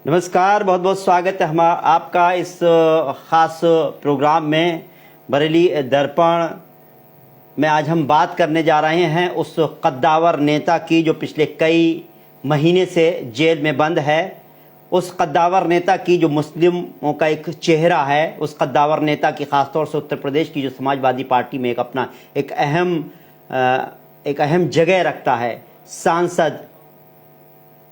नमस्कार, बहुत बहुत स्वागत है आपका इस ख़ास प्रोग्राम में। बरेली दर्पण में आज हम बात करने जा रहे हैं उस कद्दावर नेता की जो पिछले कई महीने से जेल में बंद है। उस कद्दावर नेता की जो मुस्लिमों का एक चेहरा है, उस कद्दावर नेता की ख़ासतौर से उत्तर प्रदेश की जो समाजवादी पार्टी में एक अहम जगह रखता है। सांसद,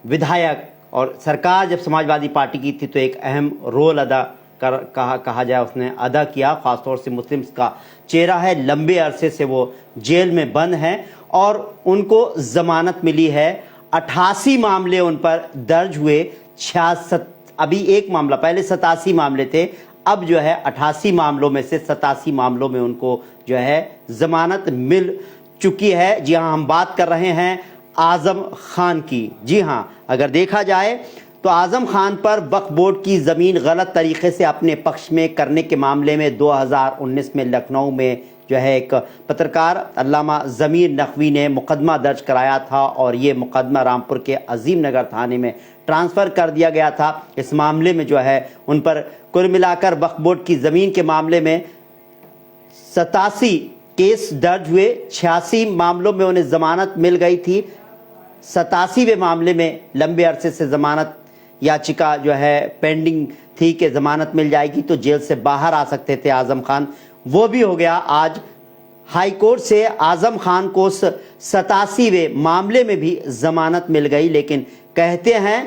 विधायक और सरकार जब समाजवादी पार्टी की थी तो एक अहम रोल अदा कहा जाए उसने अदा किया। खासतौर से मुस्लिम्स का चेहरा है। लंबे अरसे से वो जेल में बंद हैं और उनको जमानत मिली है। 88 मामले उन पर दर्ज हुए। 66 अभी एक मामला, पहले 87 मामले थे, अब जो है 88 मामलों में से 87 मामलों में उनको जो है जमानत मिल चुकी है। जी हाँ, हम बात कर रहे हैं आजम खान की। जी हाँ, अगर देखा जाए तो आजम खान पर वक्फ बोर्ड की ज़मीन गलत तरीके से अपने पक्ष में करने के मामले में 2019 में लखनऊ में जो है एक पत्रकार अल्लामा ज़मीर नकवी ने मुकदमा दर्ज कराया था और ये मुकदमा रामपुर के अजीम नगर थाने में ट्रांसफ़र कर दिया गया था। इस मामले में जो है उन पर कुल मिलाकर वक्फ बोर्ड की ज़मीन के मामले में 87 केस दर्ज हुए। 86 मामलों में उन्हें ज़मानत मिल गई थी। 87वें मामले में लंबे अरसे से ज़मानत याचिका जो है पेंडिंग थी कि ज़मानत मिल जाएगी तो जेल से बाहर आ सकते थे आज़म खान। वो भी हो गया। आज हाई कोर्ट से आज़म खान को 87वें मामले में भी ज़मानत मिल गई, लेकिन कहते हैं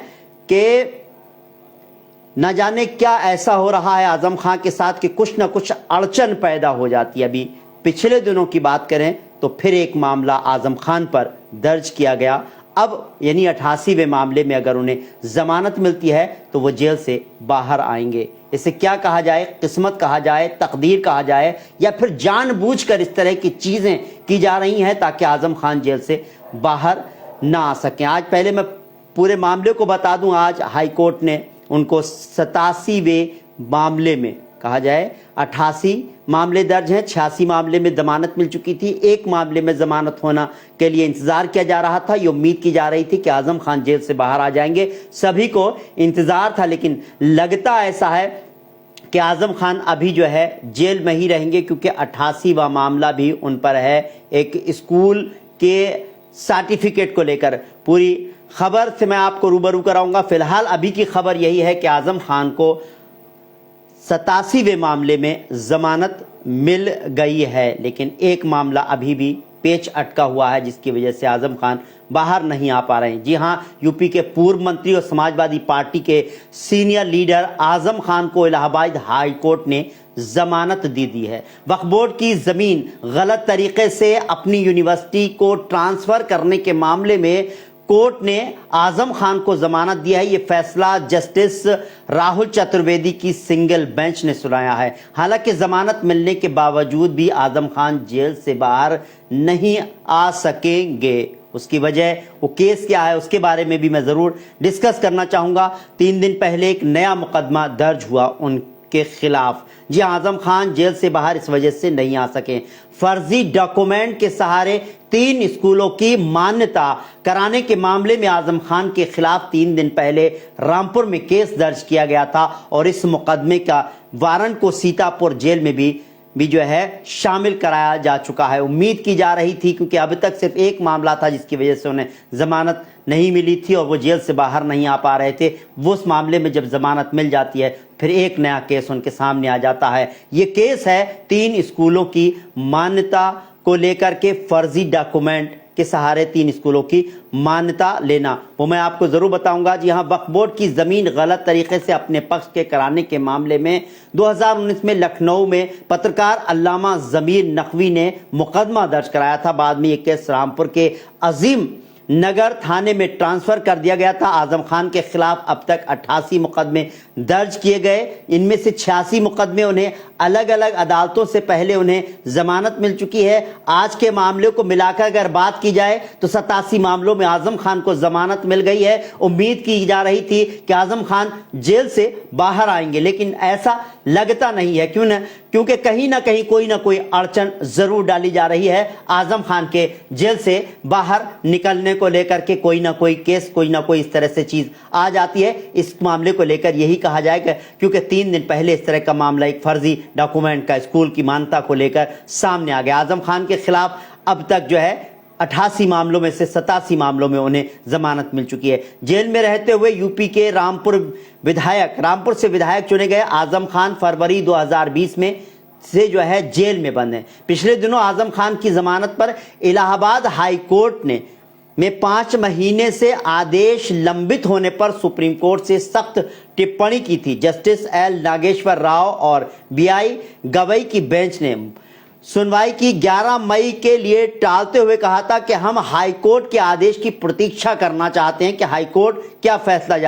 कि न जाने क्या ऐसा हो रहा है आज़म खान के साथ कि कुछ न कुछ अड़चन पैदा हो जाती है। अभी पिछले दिनों की बात करें तो फिर एक मामला आज़म खान पर दर्ज किया गया। अब यानी 88वें मामले में अगर उन्हें जमानत मिलती है तो वो जेल से बाहर आएंगे। इसे क्या कहा जाए, किस्मत कहा जाए, तकदीर कहा जाए, या फिर जानबूझकर इस तरह की चीज़ें की जा रही हैं ताकि आज़म खान जेल से बाहर ना आ सकें। आज पहले मैं पूरे मामले को बता दूं। आज हाई कोर्ट ने उनको 87वें मामले में, कहा जाए 88 मामले दर्ज हैं, 86 मामले में जमानत मिल चुकी थी। एक मामले में जमानत होना के लिए इंतजार किया जा रहा था। ये उम्मीद की जा रही थी कि आजम खान जेल से बाहर आ जाएंगे। सभी को इंतजार था, लेकिन लगता ऐसा है कि आजम खान अभी जो है जेल में ही रहेंगे, क्योंकि 88वां मामला भी उन पर है एक स्कूल के सर्टिफिकेट को लेकर। पूरी खबर से मैं आपको रूबरू कराऊंगा। फिलहाल अभी की खबर यही है कि आजम खान को 87वें मामले में जमानत मिल गई है, लेकिन एक मामला अभी भी पेच अटका हुआ है जिसकी वजह से आजम खान बाहर नहीं आ पा रहे हैं। जी हां, यूपी के पूर्व मंत्री और समाजवादी पार्टी के सीनियर लीडर आजम खान को इलाहाबाद हाई कोर्ट ने जमानत दे दी है। वक्फ बोर्ड की जमीन गलत तरीके से अपनी यूनिवर्सिटी को ट्रांसफर करने के मामले में कोर्ट ने आजम खान को जमानत दिया है। ये फैसला जस्टिस राहुल चतुर्वेदी की सिंगल बेंच ने सुनाया है। हालांकि जमानत मिलने के बावजूद भी आजम खान जेल से बाहर नहीं आ सकेंगे। उसकी वजह, वो केस क्या है, उसके बारे में भी मैं जरूर डिस्कस करना चाहूंगा। 3 दिन पहले एक नया मुकदमा दर्ज हुआ उनके खिलाफ। जी, आजम खान जेल से बाहर इस वजह से नहीं आ सके। फर्जी डॉक्यूमेंट के सहारे 3 स्कूलों की मान्यता कराने के मामले में आजम खान के खिलाफ 3 दिन पहले रामपुर में केस दर्ज किया गया था और इस मुकदमे का वारंट को सीतापुर जेल में भी जो है शामिल कराया जा चुका है। उम्मीद की जा रही थी, क्योंकि अब तक सिर्फ एक मामला था जिसकी वजह से उन्हें जमानत नहीं मिली थी और वो जेल से बाहर नहीं आ पा रहे थे। वो उस मामले में जब जमानत मिल जाती है फिर एक नया केस उनके सामने आ जाता है। ये केस है 3 स्कूलों की मान्यता को लेकर के, फर्जी डॉक्यूमेंट के सहारे 3 स्कूलों की मान्यता लेना। वो मैं आपको जरूर बताऊंगा। जी हाँ, वक्फ बोर्ड की जमीन गलत तरीके से अपने पक्ष के कराने के मामले में 2019 में लखनऊ में पत्रकार अल्लामा ज़मीर नकवी ने मुकदमा दर्ज कराया था। बाद में ये केस रामपुर के अजीम नगर थाने में ट्रांसफर कर दिया गया था। आजम खान के खिलाफ अब तक 88 मुकदमे दर्ज किए गए। इनमें से 86 मुकदमे उन्हें अलग अलग अदालतों से पहले उन्हें जमानत मिल चुकी है। आज के मामले को मिलाकर अगर बात की जाए तो 87 मामलों में आजम खान को जमानत मिल गई है। उम्मीद की जा रही थी कि आजम खान जेल से बाहर आएंगे, लेकिन ऐसा लगता नहीं है। क्यों न, क्योंकि कहीं ना कहीं कोई ना कोई अड़चन जरूर डाली जा रही है आजम खान के जेल से बाहर निकलने को लेकर के। कोई ना कोई केस, कोई ना कोई इस तरह से चीज आ जाती है। इस मामले को लेकर यही कहा जाएगा, क्योंकि 3 दिन पहले इस तरह का मामला एक फर्जी डॉक्यूमेंट का स्कूल की मान्यता को लेकर सामने आ गया। आजम खान के खिलाफ अब तक जो है 88 मामलों में से 87 मामलों में उन्हें जमानत मिल चुकी है। जेल में रहते हुए यूपी के रामपुर से विधायक चुने गए आजम खान फरवरी 2020 में से जो है जेल में बंद हैं। पिछले दिनों आजम खान की जमानत पर इलाहाबाद हाई कोर्ट में 5 महीने से आदेश लंबित होने पर सुप्रीम कोर्ट से सख्त टिप्पणी की थी। जस्टिस एल नागेश्वर राव और बीआई गवई की बेंच ने सुनवाई की 11 मई के लिए टालते हुए कहा था कि हम हाईकोर्ट के आदेश की प्रतीक्षा करना चाहते हैं कि हाईकोर्ट क्या फैसला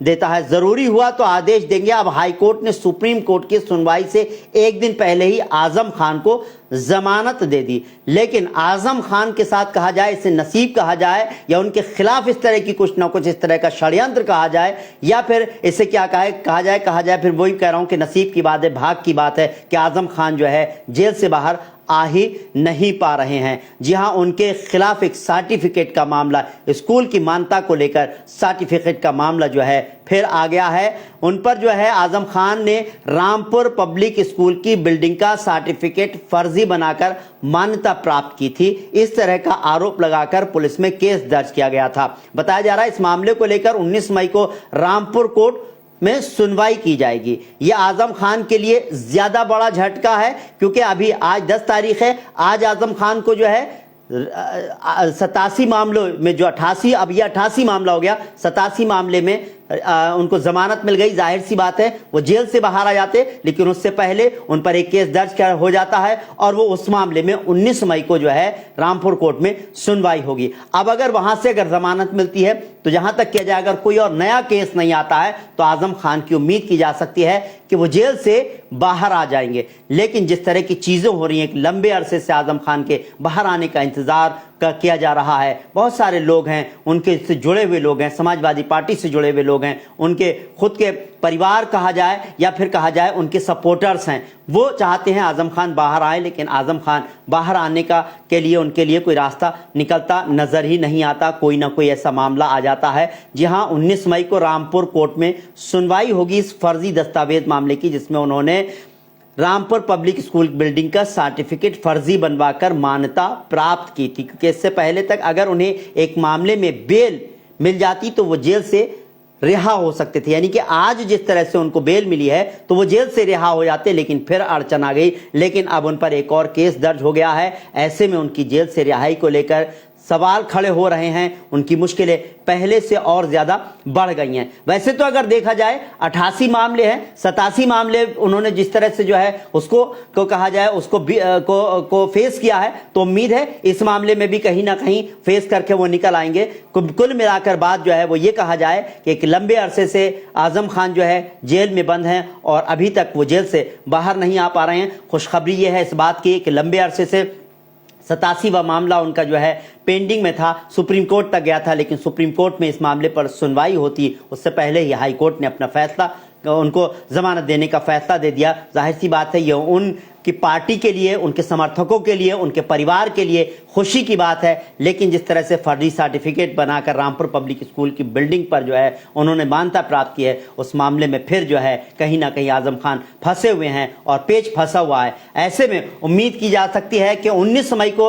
देता है। जरूरी हुआ तो आदेश देंगे। अब हाईकोर्ट ने सुप्रीम कोर्ट की सुनवाई से एक दिन पहले ही आजम खान को जमानत दे दी। लेकिन आजम खान के साथ कहा जाए, इसे नसीब कहा जाए या उनके खिलाफ इस तरह की कुछ ना कुछ इस तरह का षड्यंत्र कहा जाए, या फिर इसे क्या कहा जाए फिर वही कह रहा हूं कि नसीब की बात है, भाग की बात है कि आजम खान जो है जेल से बाहर आ ही नहीं पा रहे हैं। जी हां, उनके खिलाफ एक सर्टिफिकेट का मामला, स्कूल की मान्यता को लेकर सर्टिफिकेट का मामला जो है फिर आ गया है। उन पर जो है आजम खान ने रामपुर पब्लिक स्कूल की बिल्डिंग का सर्टिफिकेट फर्जी बनाकर मान्यता प्राप्त की थी। इस तरह का आरोप लगाकर पुलिस में केस दर्ज किया गया था। बताया जा रहा है इस मामले को लेकर 19 मई को रामपुर कोर्ट में सुनवाई की जाएगी। यह आजम खान के लिए ज्यादा बड़ा झटका है, क्योंकि अभी आज 10 तारीख है। आज आजम खान को जो है 87 मामलों में जो 88, अब यह 88 मामला हो गया, 87 मामले में उनको जमानत मिल गई। जाहिर सी बात है वो जेल से बाहर आ जाते, लेकिन उससे पहले उन पर एक केस दर्ज हो जाता है और वो उस मामले में 19 मई को जो है रामपुर कोर्ट में सुनवाई होगी। अब अगर वहां से अगर जमानत मिलती है तो जहां तक किया जाए, अगर कोई और नया केस नहीं आता है तो आजम खान की उम्मीद की जा सकती है कि वो जेल से बाहर आ जाएंगे। लेकिन जिस तरह की चीजें हो रही हैं, एक लंबे अरसे से आजम खान के बाहर आने का इंतजार किया जा रहा है। बहुत सारे लोग हैं, उनके से जुड़े हुए लोग हैं, समाजवादी पार्टी से जुड़े हुए लोग हैं, उनके खुद के परिवार कहा जाए या फिर कहा जाए उनके सपोर्टर्स हैं, वो चाहते हैं आजम खान बाहर आए। लेकिन आजम खान बाहर आने के लिए उनके लिए कोई रास्ता निकलता नजर ही नहीं आता। कोई ना कोई ऐसा मामला आ जाता है। जी हां, 19 मई को रामपुर कोर्ट में सुनवाई होगी इस फर्जी दस्तावेज मामले की, जिसमें उन्होंने रामपुर पब्लिक स्कूल बिल्डिंग का सर्टिफिकेट फर्जी बनवाकर मान्यता प्राप्त की थी। क्योंकि इससे पहले तक अगर उन्हें एक मामले में बेल मिल जाती तो वो जेल से रिहा हो सकते थे। यानी कि आज जिस तरह से उनको बेल मिली है तो वो जेल से रिहा हो जाते, लेकिन फिर अड़चन आ गई। लेकिन अब उन पर एक और केस दर्ज हो गया है। ऐसे में उनकी जेल से रिहाई को लेकर सवाल खड़े हो रहे हैं। उनकी मुश्किलें पहले से और ज्यादा बढ़ गई हैं। वैसे तो अगर देखा जाए 88 मामले हैं, 87 मामले उन्होंने जिस तरह से जो है उसको कहा जाए उसको फेस किया है, तो उम्मीद है इस मामले में भी कहीं ना कहीं फेस करके वो निकल आएंगे। कुल मिलाकर बात जो है वो ये कहा जाए कि एक लंबे अरसे से आजम खान जो है जेल में बंद हैं और अभी तक वो जेल से बाहर नहीं आ पा रहे हैं। खुशखबरी ये है इस बात की कि लंबे अरसे से 87वां मामला उनका जो है पेंडिंग में था, सुप्रीम कोर्ट तक गया था, लेकिन सुप्रीम कोर्ट में इस मामले पर सुनवाई होती उससे पहले ही हाई कोर्ट ने अपना फैसला, उनको जमानत देने का फैसला दे दिया। जाहिर सी बात है ये उनकी पार्टी के लिए, उनके समर्थकों के लिए, उनके परिवार के लिए खुशी की बात है। लेकिन जिस तरह से फर्जी सर्टिफिकेट बनाकर रामपुर पब्लिक स्कूल की बिल्डिंग पर जो है उन्होंने मान्यता प्राप्त की है, उस मामले में फिर जो है कहीं ना कहीं आजम खान फंसे हुए हैं और पेच फंसा हुआ है। ऐसे में उम्मीद की जा सकती है कि 19 मई को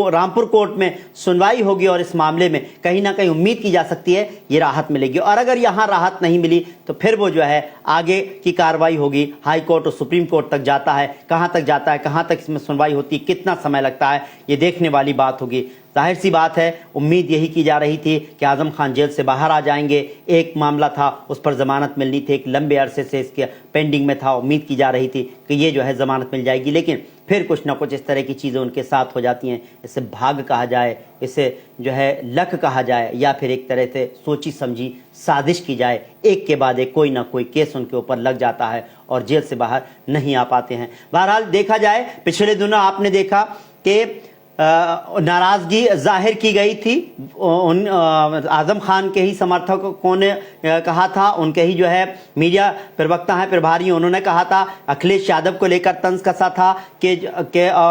रामपुर कोर्ट में सुनवाई होगी और इस मामले में कहीं ना कहीं उम्मीद की जा सकती है ये राहत मिलेगी। और अगर यहां राहत नहीं मिली तो फिर वो जो है आगे की कार्रवाई होगी। हाई कोर्ट और सुप्रीम कोर्ट तक जाता है, कहां तक जाता है, कहां तक इसमें सुनवाई होती है, कितना समय लगता है, ये देखने वाली बात होगी। जाहिर सी बात है उम्मीद यही की जा रही थी कि आजम खान जेल से बाहर आ जाएंगे। एक मामला था उस पर जमानत मिलनी थी, एक लंबे अरसे से इसके पेंडिंग में था। उम्मीद की जा रही थी कि ये जो है जमानत मिल जाएगी, लेकिन फिर कुछ ना कुछ इस तरह की चीज़ें उनके साथ हो जाती हैं। इसे भाग कहा जाए, इसे जो है लक कहा जाए, या फिर एक तरह से सोची समझी साजिश की जाए, एक के बाद एक कोई ना कोई केस उनके ऊपर लग जाता है और जेल से बाहर नहीं आ पाते हैं। बहरहाल देखा जाए, पिछले दिनों आपने देखा कि नाराजगी जाहिर की गई थी। उन आजम खान के ही समर्थकों ने कहा था, उनके ही जो है मीडिया प्रवक्ता हैं, प्रभारी, उन्होंने कहा था, अखिलेश यादव को लेकर तंज कसा था कि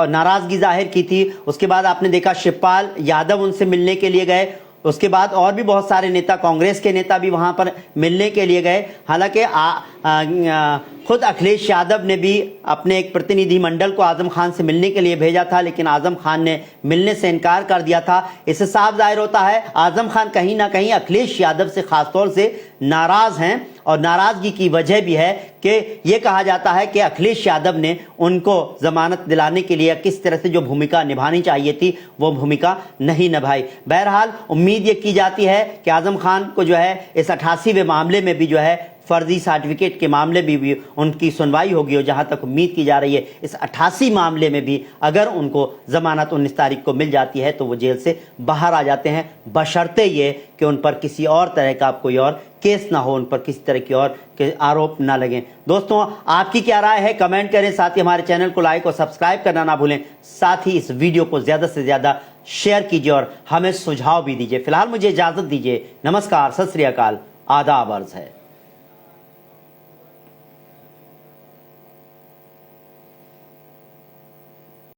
नाराजगी जाहिर की थी। उसके बाद आपने देखा शिवपाल यादव उनसे मिलने के लिए गए, उसके बाद और भी बहुत सारे नेता, कांग्रेस के नेता भी वहां पर मिलने के लिए गए। हालांकि खुद अखिलेश यादव ने भी अपने एक प्रतिनिधि मंडल को आजम खान से मिलने के लिए भेजा था, लेकिन आजम खान ने मिलने से इनकार कर दिया था। इससे साफ जाहिर होता है आजम खान कहीं ना कहीं अखिलेश यादव से खासतौर से नाराज हैं, और नाराजगी की वजह भी है कि यह कहा जाता है कि अखिलेश यादव ने उनको जमानत दिलाने के लिए किस तरह से जो भूमिका निभानी चाहिए थी वो भूमिका नहीं निभाई। बहरहाल उम्मीद ये की जाती है कि आजम खान को जो है इस 88वें मामले में भी जो है फर्जी सर्टिफिकेट के मामले में भी उनकी सुनवाई होगी, और जहां तक उम्मीद की जा रही है इस 88 मामले में भी अगर उनको जमानत 19 तारीख को मिल जाती है तो वो जेल से बाहर आ जाते हैं, बशर्ते ये कि उन पर किसी और तरह का कोई और केस ना हो, उन पर किसी तरह की और के आरोप ना लगें। दोस्तों, आपकी क्या राय है कमेंट करें, साथ ही हमारे चैनल को लाइक और सब्सक्राइब करना ना भूलें। साथ ही इस वीडियो को ज्यादा से ज्यादा शेयर कीजिए और हमें सुझाव भी दीजिए। फिलहाल मुझे इजाजत दीजिए। नमस्कार, सत श्री अकाल, आदाब अर्ज है।